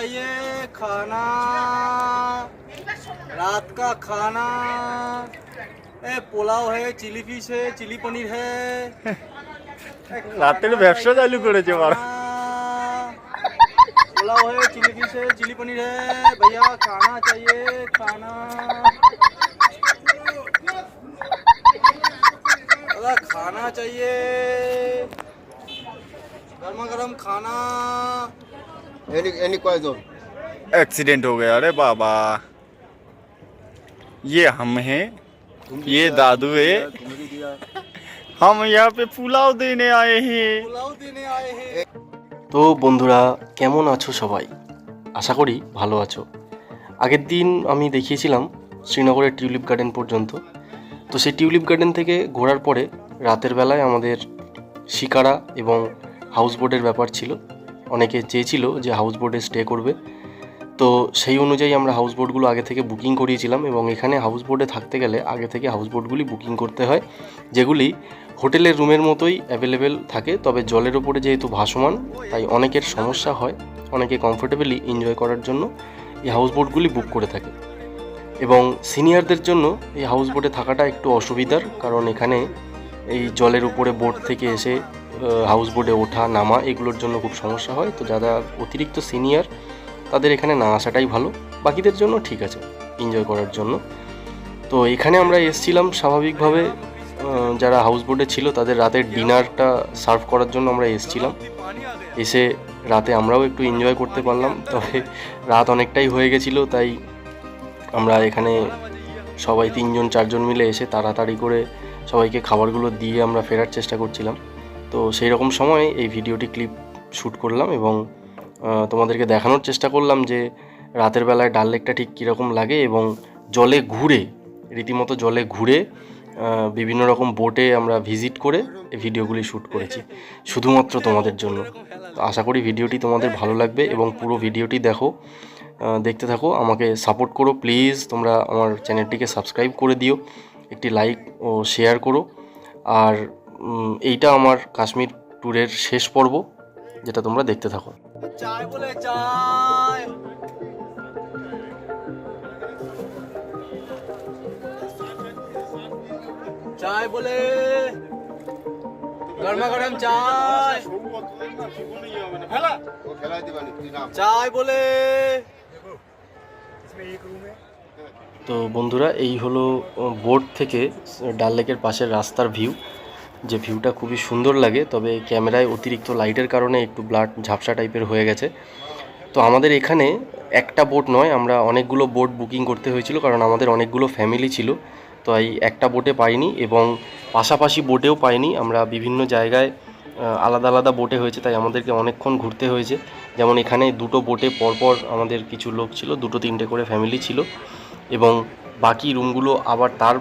ये खाना रात का खाना পোলাও है চিলি ফিশ है চিলি पनीर है রাতের ব্যবসা চালু করেছে মারা পোলাও है चिली फिश है चिली पनीर है भैया खाना चाहिए खाना खाना चाहिए गर्मा गर्म खाना एनी कोई दो एक्सीडेंट हो गया। अरे बाबा ये हम हैं, ये दादू है, हम यहाँ पे पुलाव देने आए हैं। পোলাও देने आए हैं। তো বন্ধুরা কেমন আছো সবাই? আশা করি ভালো আছো। আগের দিন আমি দেখিয়েছিলাম শ্রীনগরের টিউলিপ গার্ডেন পর্যন্ত। তো সেই টিউলিপ গার্ডেন থেকে ঘোরার পরে রাতের বেলায় আমাদের শিকারা এবং হাউস বোটের ব্যাপার ছিল। অনেকে চেয়েছিল যে হাউস বোটে স্টে করবে, তো সেই অনুযায়ী আমরা হাউস বোটগুলো আগে থেকে বুকিং করিয়েছিলাম। এবং এখানে হাউস বোটে থাকতে গেলে আগে থেকে হাউস বোটগুলি বুকিং করতে হয়, যেগুলি হোটেলের রুমের মতোই অ্যাভেলেবেল থাকে, তবে জলের ওপরে যেহেতু ভাসমান তাই অনেকের সমস্যা হয়, অনেকে কমফোর্টেবলি এনজয় করার জন্য এই হাউস বোটগুলি বুক করে থাকে। এবং সিনিয়রদের জন্য এই হাউস বোটে থাকাটা একটু অসুবিধার, কারণ এখানে এই জলের উপরে বোট থেকে এসে হাউস বোটে ওঠা নামা এগুলোর জন্য খুব সমস্যা হয়। তো যারা অতিরিক্ত সিনিয়র তাদের এখানে না আসাটাই ভালো, বাকিদের জন্য ঠিক আছে এনজয় করার জন্য। তো এখানে আমরা এসেছিলাম স্বাভাবিকভাবে, যারা হাউস বোটে ছিল তাদের রাতের ডিনারটা সার্ভ করার জন্য আমরা এসেছিলাম। এসে রাতে আমরাও একটু এনজয় করতে পারলাম, তবে রাত অনেকটাই হয়ে গেছিলো, তাই আমরা এখানে সবাই 3-4জন মিলে এসে তাড়াতাড়ি করে সবাইকে খাবারগুলো দিয়ে আমরা ফেরার চেষ্টা করছিলাম। তো সেই রকম সময় এই ভিডিওটি ক্লিপ শ্যুট করলাম এবং তোমাদেরকে দেখানোর চেষ্টা করলাম যে রাতের বেলায় ডাল লেকটা ঠিক কীরকম লাগে। এবং জলে ঘুরে, রীতিমতো জলে ঘুরে বিভিন্ন রকম বোটে আমরা ভিজিট করে এই ভিডিওগুলি শ্যুট করেছি শুধুমাত্র তোমাদের জন্য। তো আশা করি ভিডিওটি তোমাদের ভালো লাগবে এবং পুরো ভিডিওটি দেখতে থাকো, আমাকে সাপোর্ট করো প্লিজ। তোমরা আমার চ্যানেলটিকে সাবস্ক্রাইব করে দিও, একটি লাইক ও শেয়ার করো। আর এইটা আমার কাশ্মীর ট্যুরের শেষ পর্ব, যেটা তোমরা দেখতে থাকো। चाय बोले चाय चाय बोले गर्मा गर्म चाय चाय बोले। তো বন্ধুরা এই হলো বোট থেকে ডাল লেকের পাশের রাস্তার ভিউ, যে ভিউটা খুবই সুন্দর লাগে, তবে ক্যামেরায় অতিরিক্ত লাইটের কারণে একটু ব্লাড ঝাপসা টাইপের হয়ে গেছে। তো আমাদের এখানে একটা বোট নয়, আমরা অনেকগুলো বোট বুকিং করতে হয়েছিল, কারণ আমাদের অনেকগুলো ফ্যামিলি ছিল, তো এই একটা বোটে পাইনি এবং পাশাপাশি বোটেও পাইনি। আমরা বিভিন্ন জায়গায় আলাদা আলাদা বোটে হয়েছে, তাই আমাদেরকে অনেকক্ষণ ঘুরতে হয়েছে। যেমন এখানে দুটো বোটে পরপর আমাদের কিছু লোক ছিল, 2-3টে করে ফ্যামিলি ছিল, এবং বাকি রুমগুলো আবার তার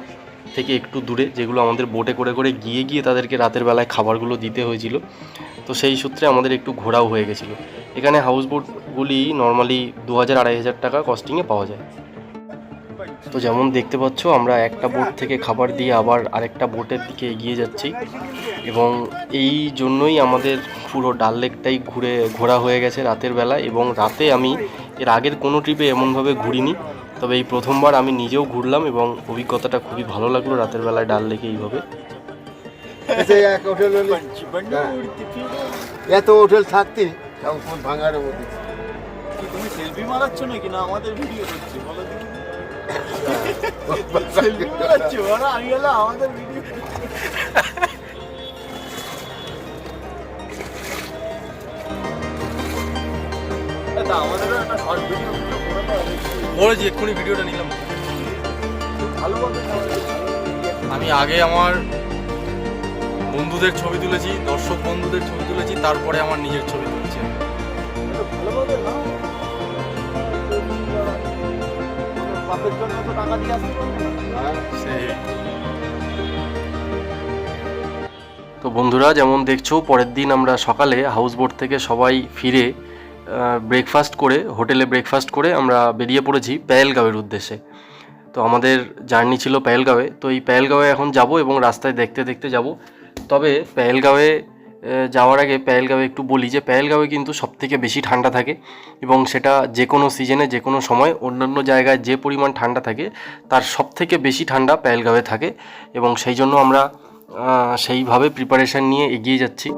থেকে একটু দূরে, যেগুলো আমাদের বোটে করে করে গিয়ে তাদেরকে রাতের বেলায় খাবারগুলো দিতে হয়েছিল। তো সেই সূত্রে আমাদের একটু ঘোরাও হয়ে গেছিলো। এখানে হাউস বোটগুলি নর্মালি 2000-2500 টাকা কস্টিংয়ে পাওয়া যায়। তো যেমন দেখতে পাচ্ছ আমরা একটা বোট থেকে খাবার দিয়ে আবার আরেকটা বোটের দিকে এগিয়ে যাচ্ছি, এবং এই জন্যই আমাদের পুরো ডাল লেকটাই ঘোরা হয়ে গেছে রাতের বেলা। এবং রাতে আমি এর আগের কোনো ট্রিপে এমনভাবে ঘুরিনি, তবে এই প্রথমবার আমি নিজেও ঘুরলাম এবং অভিজ্ঞতাটা খুবই ভালো লাগলো রাতের বেলায় ডাল লেকে এইভাবে। এত হোটেল থাকতে ভাঙার মধ্যে তুমি সেলফি মারাচ্ছ নাকি না আমাদের ভিডিও করছো বলো তো? সেলফি মারাচ্ছ না আমি গেলাম আমাদের ভিডিও আমাদেরও একটা শর্ট ভিডিও করেছি, এক্ষুনি ভিডিওটা নিলাম। ভালোভাবে আমি আগে আমার বন্ধুদের ছবি তুলেছি, দর্শক বন্ধুদের ছবি তুলেছি, তারপরে আমার নিজের ছবি তুলেছি। ভালোভাবে না বাপের জন্য তো টাকা দিয়ে আসতে সেই। তো বন্ধুরা যেমন দেখছো, পরের দিন আমরা সকালে হাউস বোট থেকে সবাই ফিরে ব্রেকফাস্ট করে, হোটেলে ব্রেকফাস্ট করে আমরা বেরিয়ে পড়েছি পেহেলগাঁওয়ের উদ্দেশ্যে। তো আমাদের জার্নি ছিল পেহেলগাঁওয়ে। তো এই পেহেলগাঁওয়ে এখন যাব এবং রাস্তায় দেখতে দেখতে যাব। তবে পেহেলগাঁওয়ে যাওয়ার আগে পেহেলগাঁওয়ে একটু বলি যে পেহেলগাঁওয়ে কিন্তু সবথেকে বেশি ঠান্ডা থাকে এবং সেটা যে কোনো সিজনে যে কোনো সময়। অন্যান্য জায়গায় যে পরিমাণ ঠান্ডা থাকে তার সবথেকে বেশি ঠান্ডা পেহেলগাঁওয়ে থাকে এবং সেই জন্য আমরা সেইভাবে প্রিপারেশান নিয়ে এগিয়ে যাচ্ছি।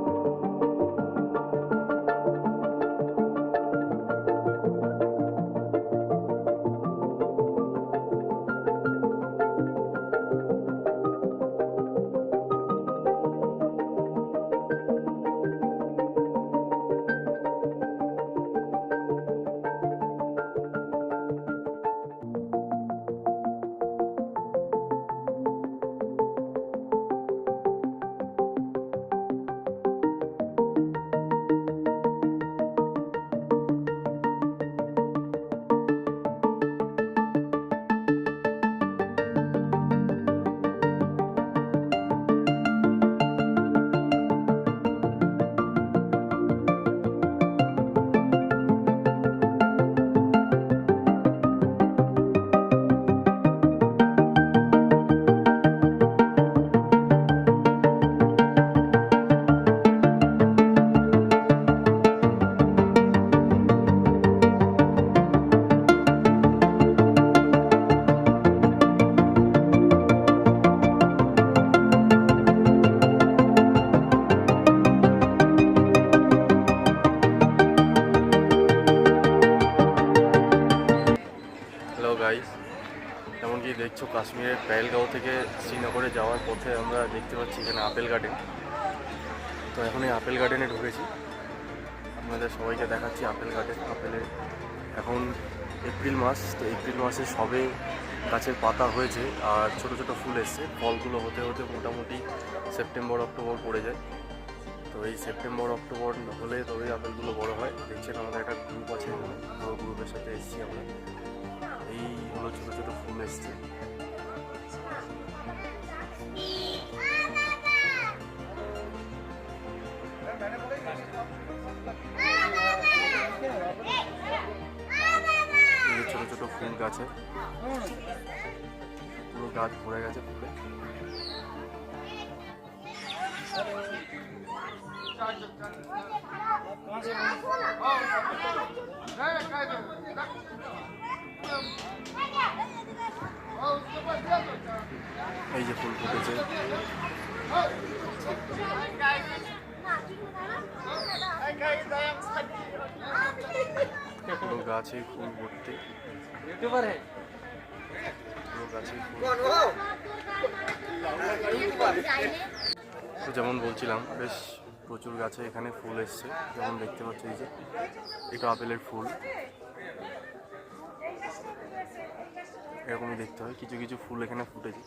এমনকি দেখছো কাশ্মীরের পেহেলগাঁও থেকে শ্রীনগরে যাওয়ার পথে আমরা দেখতে পাচ্ছি এখানে আপেল গার্ডেন। তো এখন এই আপেল গার্ডেনে ঢুকেছি, আপনাদের সবাইকে দেখাচ্ছি আপেল গার্ডেন। আপেলের এখন এপ্রিল মাস, তো এপ্রিল মাসে সবে গাছের পাতা হয়েছে আর ছোট ছোট ফুল এসছে। ফলগুলো হতে হতে মোটামুটি সেপ্টেম্বর অক্টোবর পড়ে যায়। তো এই সেপ্টেম্বর অক্টোবর হলে তবেই আপেলগুলো বড় হয়। দেখছেন আমাদের একটা গ্রুপ আছে, পুরো গ্রুপের সাথে এসেছি আমরা। এই হলো ছোট ছোট ফুল এসছে। ছোট ছোট ফুল গাছে পুরো গাছ ভরে গেছে ফুলে। এই যে ফুল ফুটেছে, পুরো গাছে ফুল ভর্তি, পুরো গাছে ফুল। তো যেমন বলছিলাম বেশ প্রচুর গাছে এখানে ফুল এসছে। যেমন দেখতে পাচ্ছি এই যে এটা আপেলের ফুল, এরকমই দেখতে হয়। কিছু কিছু ফুল এখানে ফুটেছে,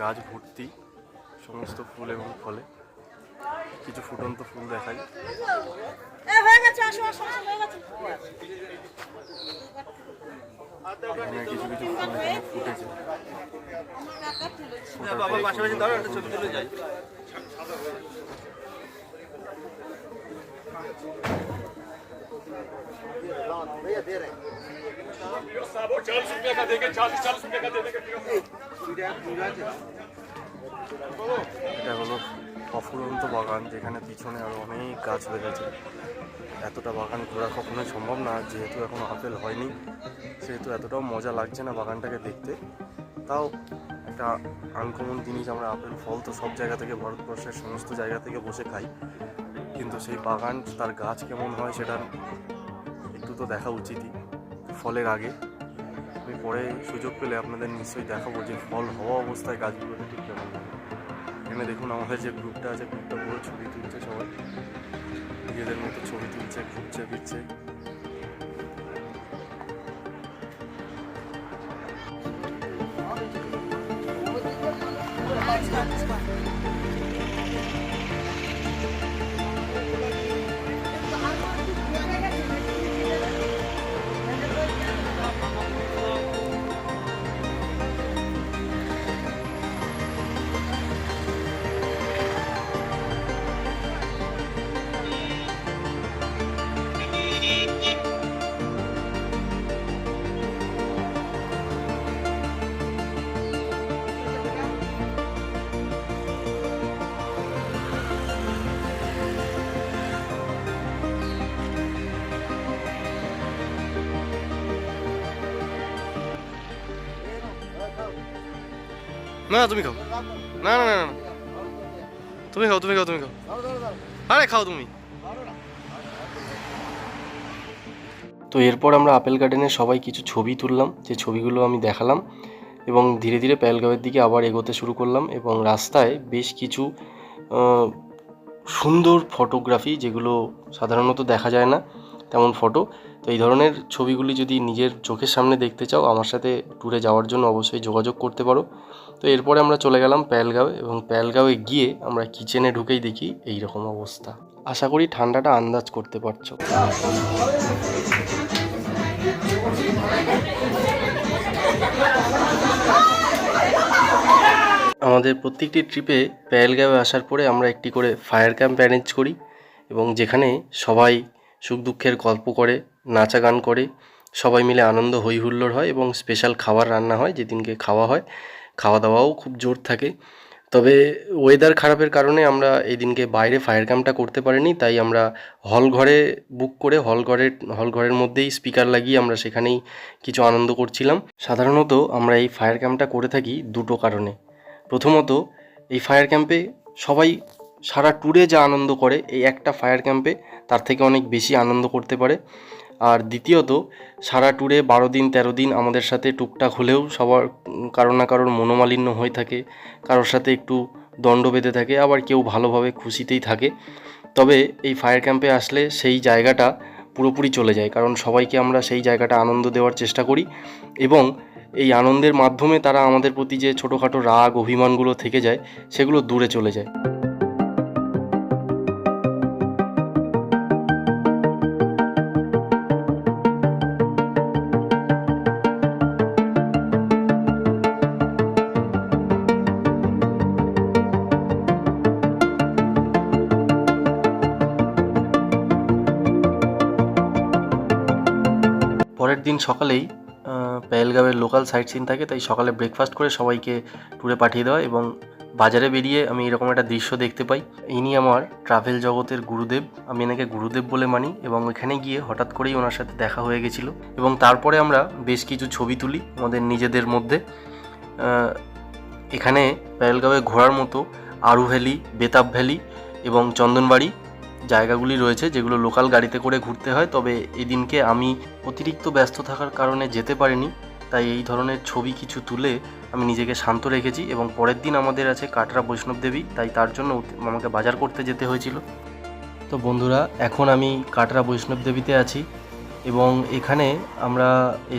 গাছ ভর্তি সমস্ত ফুল এবং ফলে। কিছু ফুটন্ত ফুল দেখায়। এখানে কিছু কিছু ফুল এখানে ফুটেছে। এটা হলো অফুরন্ত বাগান, যেখানে পিছনে আরো অনেক গাছ হয়ে গেছে। এতটা বাগান ঘোরা কখনোই সম্ভব না, যেহেতু এখনো আপেল হয়নি সেহেতু এতটাও মজা লাগছে না বাগানটাকে দেখতে। তাও একটা আনকমন জিনিস, আমরা আপেল ফল তো সব জায়গা থেকে, ভারতবর্ষের সমস্ত জায়গা থেকে বসে খাই, কিন্তু সেই বাগান তার গাছ কেমন হয় সেটা একটু তো দেখা উচিতই ফলের আগে। আমি পরে সুযোগ পেলে আপনাদের নিশ্চয়ই দেখাবো যে ফল হওয়া অবস্থায় গাছগুলোতে ঠিক কেমন লাগে। এখানে দেখুন আমাদের যে গ্রুপটা আছে, গ্রুপটা পুরো ছবি তুলছে, সবাই নিজেদের মতো ছবি তুলছে, ঘুরছে ফিরছে। না তুমি খাও, না না না না তুমি খাও, তুমি খাও, তুমি খাও, আরে খাও তুমি। তো এরপর আমরা আপেল গার্ডেনে সবাই কিছু ছবি তুললাম, যে ছবিগুলো আমি দেখালাম, এবং ধীরে ধীরে পেহেলগাঁওয়ের দিকে আবার এগোতে শুরু করলাম। এবং রাস্তায় বেশ কিছু সুন্দর ফটোগ্রাফি, যেগুলো সাধারণত দেখা যায় না তেমন ফটো। তো এই ধরনের ছবিগুলি যদি নিজের চোখের সামনে দেখতে চাও, আমার সাথে ট্যুরে যাওয়ার জন্য অবশ্যই যোগাযোগ করতে পারো। তো এরপরে আমরা চলে গেলাম পেহেলগাঁওয়ে, এবং পেহেলগাঁওয়ে গিয়ে আমরা কিচেনে ঢুকেই দেখি এই রকম অবস্থা। আশা করি ঠান্ডাটা আন্দাজ করতে পারছো। আমাদের প্রত্যেকটি ট্রিপে পেহেলগাঁওয়ে আসার পরে আমরা একটি করে ফায়ার ক্যাম্প অ্যারেঞ্জ করি, এবং যেখানে সবাই সুখ দুঃখের গল্প করে, নাচা গান করে, সবাই মিলে আনন্দ হই হুল্লোড় হয়, এবং স্পেশাল খাবার রান্না হয়। যেদিনকে খাওয়া হয়, খাওয়া দাওয়াও খুব জোর থাকে। তবে ওয়েদার খারাপের কারণে আমরা এই দিনকে বাইরে ফায়ার ক্যাম্পটা করতে পারিনি, তাই আমরা হল ঘরে বুক করে হল ঘরের মধ্যেই স্পিকার লাগিয়ে আমরা সেখানেই কিছু আনন্দ করছিলাম। সাধারণত আমরা এই ফায়ার ক্যাম্পটা করে থাকি দুটো কারণে। প্রথমত, এই ফায়ার ক্যাম্পে সবাই সারা ট্যুরে যা আনন্দ করে, এই একটা ফায়ার ক্যাম্পে তার থেকে অনেক বেশি আনন্দ করতে পারে। আর দ্বিতীয়ত, সারা ট্যুরে 12 দিন 13 দিন আমাদের সাথে টুকটাক হলেও সবার কারো না কারোর মনোমালিন্য হয়ে থাকে, কারোর সাথে একটু দণ্ড বেঁধে থাকে, আবার কেউ ভালোভাবে খুশিতেই থাকে। তবে এই ফায়ার ক্যাম্পে আসলে সেই জায়গাটা পুরোপুরি চলে যায়, কারণ সবাইকে আমরা সেই জায়গাটা আনন্দ দেওয়ার চেষ্টা করি, এবং এই আনন্দের মাধ্যমে তারা আমাদের প্রতি যে ছোটোখাটো রাগ অভিমানগুলো থেকে যায়, সেগুলো দূরে চলে যায়। পরের দিন সকালেই পেহেলগাঁওয়ের লোকাল সাইট সিন থাকে, তাই সকালে ব্রেকফাস্ট করে সবাইকে ট্যুরে পাঠিয়ে দেওয়া। এবং বাজারে বেরিয়ে আমি এরকম একটা দৃশ্য দেখতে পাই। ইনি আমার ট্রাভেল জগতের গুরুদেব, আমি এনাকে গুরুদেব বলে মানি। এবং এখানে গিয়ে হঠাৎ করেই ওনার সাথে দেখা হয়ে গেছিলো, এবং তারপরে আমরা বেশ কিছু ছবি তুলি আমাদের নিজেদের মধ্যে। এখানে পেহেলগাঁওয়ে ঘোরার মতো আরু ভ্যালি, বেতাব ভ্যালি এবং চন্দনবাড়ি জায়গাগুলি রয়েছে, যেগুলো লোকাল গাড়িতে করে ঘুরতে হয়। তবে এদিনকে আমি অতিরিক্ত ব্যস্ত থাকার কারণে যেতে পারিনি, তাই এই ধরনের ছবি কিছু তুলে আমি নিজেকে শান্ত রেখেছি। এবং পরের দিন আমাদের আছে কাটরা বৈষ্ণব দেবী, তাই তার জন্য আমাকে বাজার করতে যেতে হয়েছিল। তো বন্ধুরা, এখন আমি কাটরা বৈষ্ণব দেবীতে আছি, এবং এখানে আমরা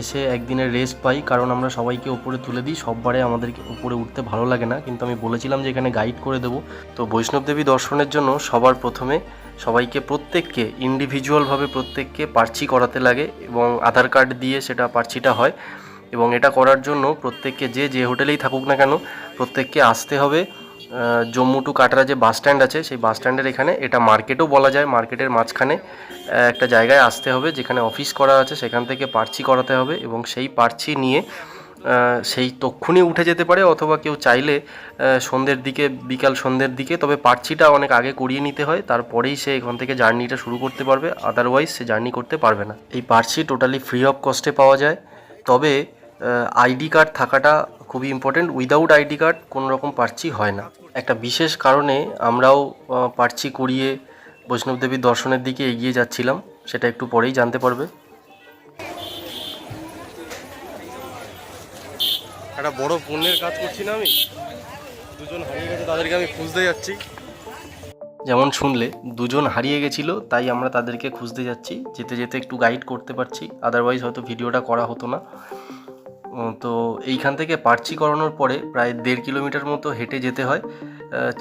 এসে একদিনের রেস্ট পাই, কারণ আমরা সবাইকে উপরে তুলে দিই। সববারে আমাদেরকে উপরে উঠতে ভালো লাগে না, কিন্তু আমি বলেছিলাম যে এখানে গাইড করে দেবো। তো বৈষ্ণব দেবী দর্শনের জন্য সবার প্রথমে সবাইকে প্রত্যেককে ইন্ডিভিজুয়ালভাবে প্রত্যেককে পার্চি করাতে লাগে, এবং আধার কার্ড দিয়ে সেটা পার্চিটা হয়। এবং এটা করার জন্য প্রত্যেককে যে হোটেলেই থাকুক না কেন, প্রত্যেককে আসতে হবে জম্মু টু কাটরা যে বাস স্ট্যান্ড আছে, সেই বাস স্ট্যান্ডের এখানে, এটা মার্কেটও বলা যায়, মার্কেটের মাঝখানে একটা জায়গায় আসতে হবে যেখানে অফিস করা আছে, সেখান থেকে পার্চি করাতে হবে। এবং সেই পার্চি নিয়ে সেই তক্ষুনি উঠে যেতে পারে, অথবা কেউ চাইলে সন্ধ্যের দিকে, বিকাল সন্ধ্যের দিকে, তবে পার্চিটা অনেক আগে করিয়ে নিতে হয়, তারপরেই সে এখান থেকে জার্নিটা শুরু করতে পারবে, আদারওয়াইজ সে জার্নি করতে পারবে না। এই পার্চি টোটালি ফ্রি অফ কস্টে পাওয়া যায়, তবে আইডি কার্ড থাকাটা খুবই ইম্পর্টেন্ট। উইদাউট আইডি কার্ড কোনো রকম পার্চি হয় না। একটা বিশেষ কারণে আমরাও পার্চি করিয়ে বৈষ্ণব দেবীর দর্শনের দিকে এগিয়ে যাচ্ছিলাম, সেটা একটু পরেই জানতে পারবে। একটা বড় পুণ্যের কাজ করছি না আমি, দুজন হারিয়ে গেছে তাদেরকে আমি খুঁজতে যাচ্ছি। যেমন শুনলে, দুজন হারিয়ে গেছিল, তাই আমরা তাদেরকে খুঁজতে যাচ্ছি। যেতে যেতে একটু গাইড করতে পারছি, আদারওয়াইজ হয়তো ভিডিওটা করা হতো না। তো এইখান থেকে পার্চি করানোর পরে প্রায় 1.5 কিলোমিটার মতো হেঁটে যেতে হয়।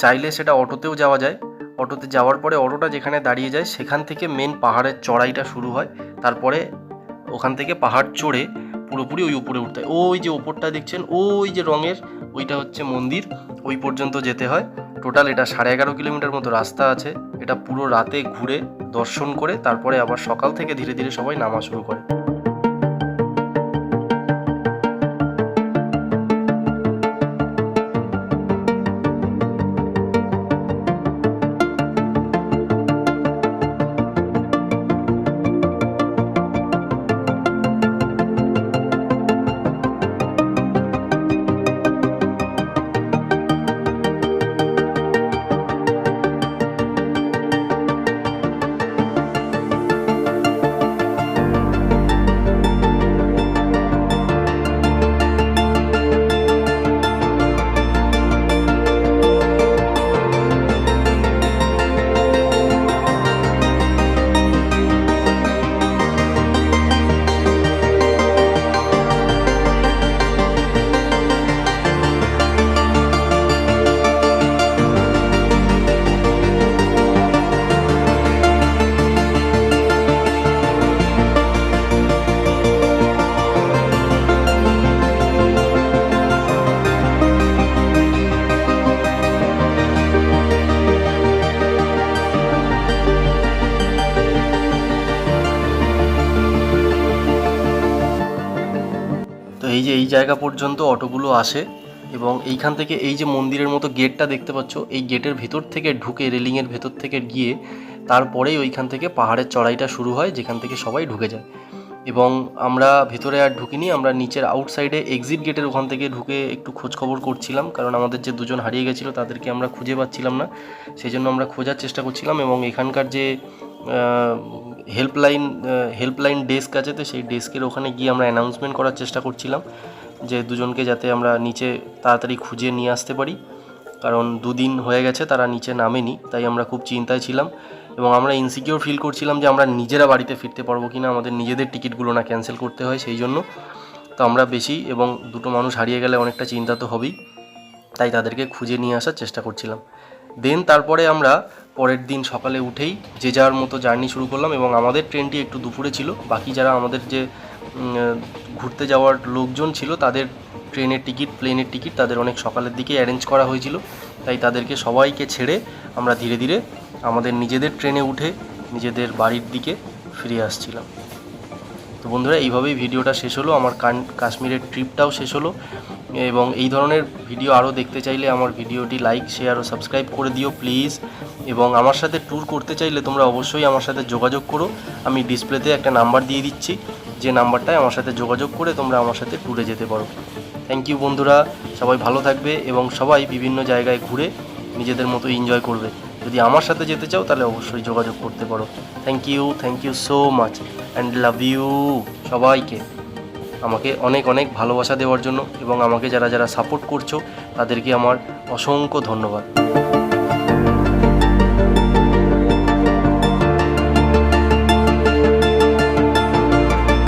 চাইলে সেটা অটোতেও যাওয়া যায়। অটোতে যাওয়ার পরে অটোটা যেখানে দাঁড়িয়ে যায়, সেখান থেকে মেন পাহাড়ের চড়াইটা শুরু হয়। তারপরে ওখান থেকে পাহাড় চড়ে পুরোপুরি ওই উপরে উঠতে হয়। ওই যে ওপরটা দেখছেন, ওই যে রঙের, ওইটা হচ্ছে মন্দির, ওই পর্যন্ত যেতে হয়। টোটাল এটা 11.5 কিলোমিটার মতো রাস্তা আছে। এটা পুরো রাতে ঘুরে দর্শন করে তারপরে আবার সকাল থেকে ধীরে ধীরে সবাই নামা শুরু করে। এই যে এই জায়গা পর্যন্ত অটোগুলো আসে এবং এইখান থেকে এই যে মন্দিরের মতো গেটটা দেখতে পাচ্ছ, এই গেটের ভেতর থেকে ঢুকে, রেলিংয়ের ভেতর থেকে গিয়ে তারপরেই ওইখান থেকে পাহাড়ের চড়াইটা শুরু হয়, যেখান থেকে সবাই ঢুকে যায়। এবং আমরা ভেতরে আর ঢুকিনি, আমরা নিচের আউটসাইডে এক্সিট গেটের ওখান থেকে ঢুকে একটু খোঁজখবর করছিলাম, কারণ আমাদের যে দুজন হারিয়ে গেছিলো তাদেরকে আমরা খুঁজে পাচ্ছিলাম না, সেই জন্য আমরা খোঁজার চেষ্টা করছিলাম। এবং এখানকার যে হেল্পলাইন ডেস্ক আছে, তো সেই ডেস্কের ওখানে গিয়ে আমরা অ্যানাউন্সমেন্ট করার চেষ্টা করছিলাম যে দুজনকে যাতে আমরা নিচে তাড়াতাড়ি খুঁজে নিয়ে আসতে পারি, কারণ 2 দিন হয়ে গেছে তারা নিচে নামেনি, তাই আমরা খুব চিন্তায় ছিলাম এবং আমরা ইনসিকিউর ফিল করছিলাম যে আমরা নিজেরা বাড়িতে ফিরতে পারবো কি না, আমাদের নিজেদের টিকিটগুলো না ক্যান্সেল করতে হয় সেই জন্য। তো আমরা বেশি, এবং 2টো মানুষ হারিয়ে গেলে অনেকটা চিন্তা তো হবেই, তাই তাদেরকে খুঁজে নিয়ে আসার চেষ্টা করছিলাম। দেন তারপরে আমরা পরের দিন সকালে উঠেই যে যার মতো জার্নি শুরু করলাম এবং আমাদের ট্রেনটি একটু দুপুরে ছিল। বাকি যারা আমাদের যে ঘুরতে যাওয়ার লোকজন ছিল তাদের ট্রেনের টিকিট, প্লেনের টিকিট তাদের অনেক সকালের দিকে অ্যারেঞ্জ করা হয়েছিল, তাই তাদেরকে সবাইকে ছেড়ে আমরা ধীরে ধীরে আমাদের নিজেদের ট্রেনে উঠে নিজেদের বাড়ির দিকে ফিরে আসছিলাম। তো বন্ধুরা, এইভাবেই ভিডিওটা শেষ হলো, আমার কাশ্মীরের ট্রিপটাও শেষ হলো। এবং এই ধরনের ভিডিও আরও দেখতে চাইলে আমার ভিডিওটি লাইক, শেয়ার ও সাবস্ক্রাইব করে দিও প্লিজ। এবং আমার সাথে ট্যুর করতে চাইলে তোমরা অবশ্যই আমার সাথে যোগাযোগ করো, আমি ডিসপ্লেতে একটা নাম্বার দিয়ে দিচ্ছি, যে নাম্বারটায় আমার সাথে যোগাযোগ করে তোমরা আমার সাথে ট্যুরে যেতে পারো। থ্যাংক ইউ বন্ধুরা, সবাই ভালো থাকবে এবং সবাই বিভিন্ন জায়গায় ঘুরে নিজেদের মতো এনজয় করবে। যদি আমার সাথে যেতে চাও তাহলে অবশ্যই যোগাযোগ করতে পারো। Thank you so much and love you সবাইকে, আমাকে অনেক অনেক ভালোবাসা দেওয়ার জন্য এবং আমাকে যারা যারা সাপোর্ট করছো তাদেরকে আমার অসংখ্য ধন্যবাদ।